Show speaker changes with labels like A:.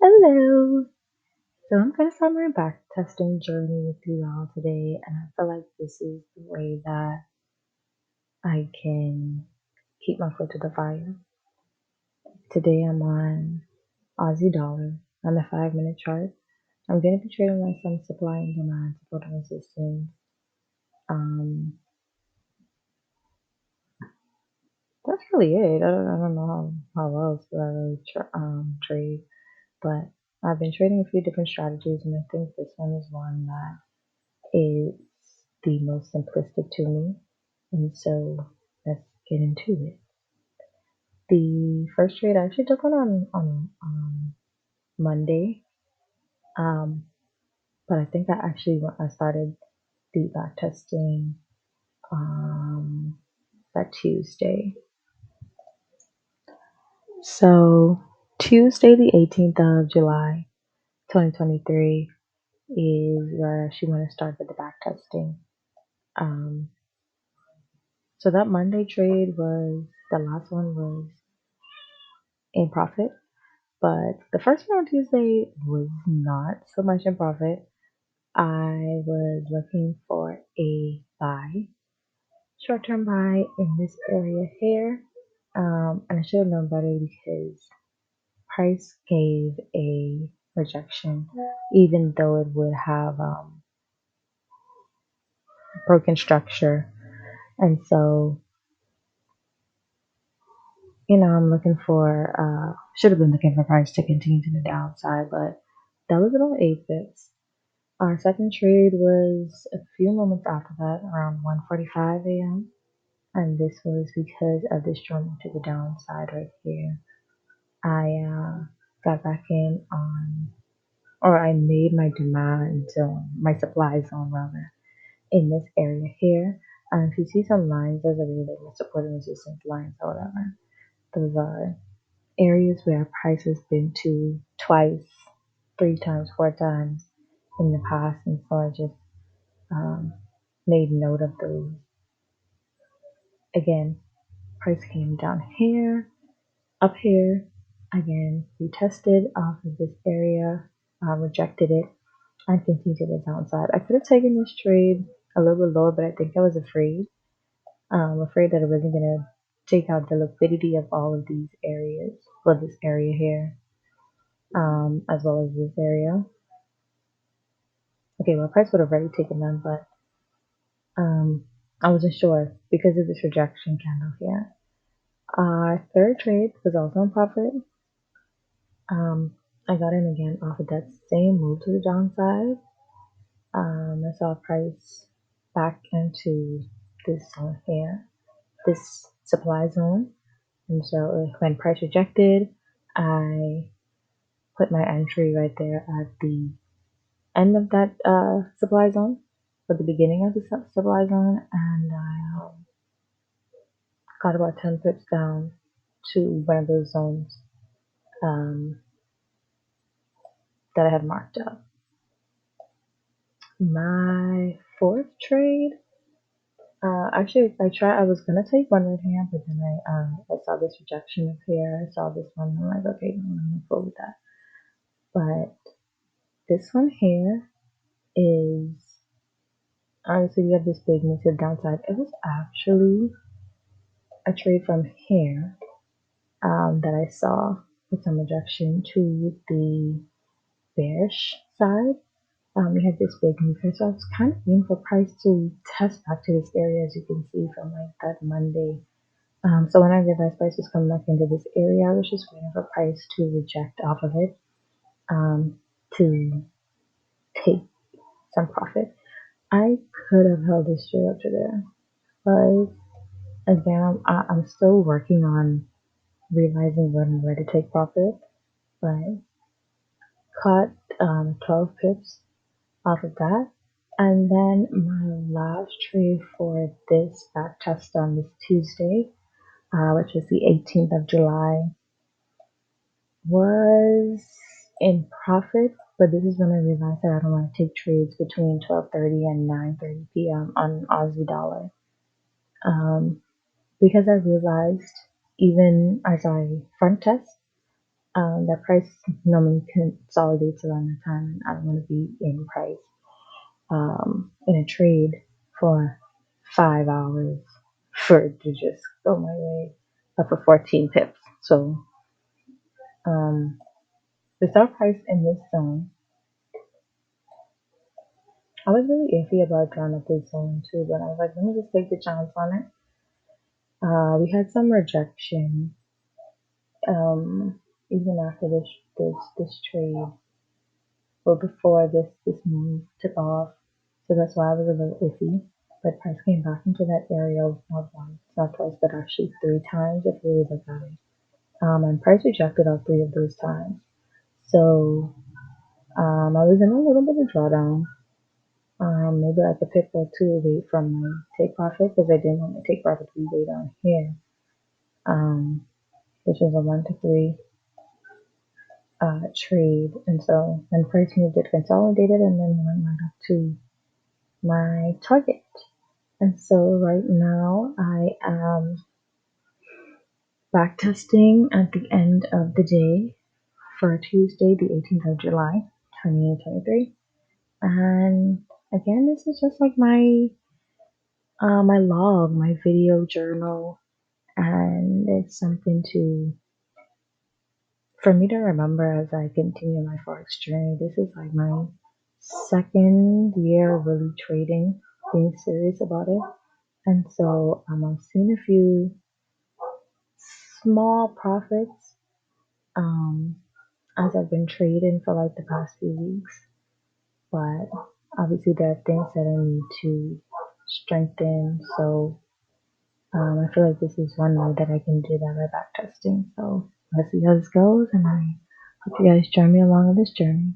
A: Hello. So I'm gonna start my back testing journey with you all today, and I feel like this is the way that I can keep my foot to the fire. Today I'm on Aussie dollar on the 5 minute chart. I'm gonna be trading on some supply and demand, support and resistance. Um, that's really it. I don't know how else do I really trade, but I've been trading a few different strategies, and I think this one is one that is the most simplistic to me. And so let's get into it. The first trade I actually took one on Monday, um, but I think I started the back testing um, that Tuesday. So Tuesday, the 18th of July, 2023, is where she want to start with the back testing. Um, so that Monday trade was the last one was in profit. But the first one on Tuesday was not so much in profit. I was looking for a buy, short term buy in this area here. And I should have known better because price gave a rejection, even though it would have broken structure. And so, I'm looking should have been looking for price to continue to the downside, but that was about 8 bits. Our second trade was a few moments after that, around 1:45 a.m. And this was because of this joint to the downside right here. I got back in or I made my demand zone, my supply zone rather, in this area here. And if you see some lines, those are really like support and resistance lines or whatever. Those are areas where price has been to twice, 3 times, 4 times in the past. And so I just um, made note of those. Again, price came down here, up here. Again, we tested off of this area, rejected it, and continued to the downside. I could have taken this trade a little bit lower, but I think I was afraid. Afraid that it wasn't going to take out the liquidity of all of these areas, well, this area here, as well as this area. Okay, well, price would have already taken them, but I wasn't sure because of this rejection candle here. Our third trade was also in profit. I got in again off of that same move to the downside. I saw price back into this zone here, this supply zone. And so when price rejected, I put my entry right there at the end of that supply zone, at the beginning of the supply zone, and I got about 10 pips down to one of those zones um, that I had marked up. My fourth trade, actually, I was gonna take one right hand, but then I saw this rejection up here. I saw this one, and I'm like, okay, I'm gonna move forward with that. But this one here is obviously we have this big move to the downside. It was actually a trade from here that I saw with some rejection to the bearish side. We had this big move here, so I was kind of waiting for price to test back to this area, as you can see from like that Monday. So when I realized price was coming back into this area, I was just waiting for price to reject off of it to take some profit. I could have held this straight up to there, but again, I'm still working on realizing when and where to take profit. But caught 12 pips off of that. And then my last trade for this back test on this Tuesday, which was the 18th of July, was in profit. But this is when I realized that I don't want to take trades between 12:30 and 9:30 p.m. on Aussie dollar. Um, because I realized even as I front test, That price normally consolidates around that time, and I don't want to be in price in a trade for 5 hours for it to just go my way for 14 pips. So um, the sell price in this zone, I was really iffy about drawing up this zone too, but I was like, let me just take the chance on it. We had some rejection even after this trade, or before this move took off. So that's why I was a little iffy. But price came back into that area not once, not twice, but actually three times if you really look at it. And price rejected all three of those times. So I was in a little bit of drawdown. Maybe like a pip or two away from my take profit because I didn't want my take profit to be way down here. Which was a 1 to 3 trade. And so when price moved, it consolidated and then went right up to my target. And so right now I am back testing at the end of the day for Tuesday, the 18th of July, 2023. And again, this is just like my log, my video journal, and it's something to for me to remember as I continue my forex journey. This is like my second year really trading, being serious about it. And so I've seen a few small profits um, as I've been trading for like the past few weeks. But obviously, there are things that I need to strengthen. So I feel like this is one way that I can do that by back testing. So let's see how this goes, and I hope you guys join me along on this journey.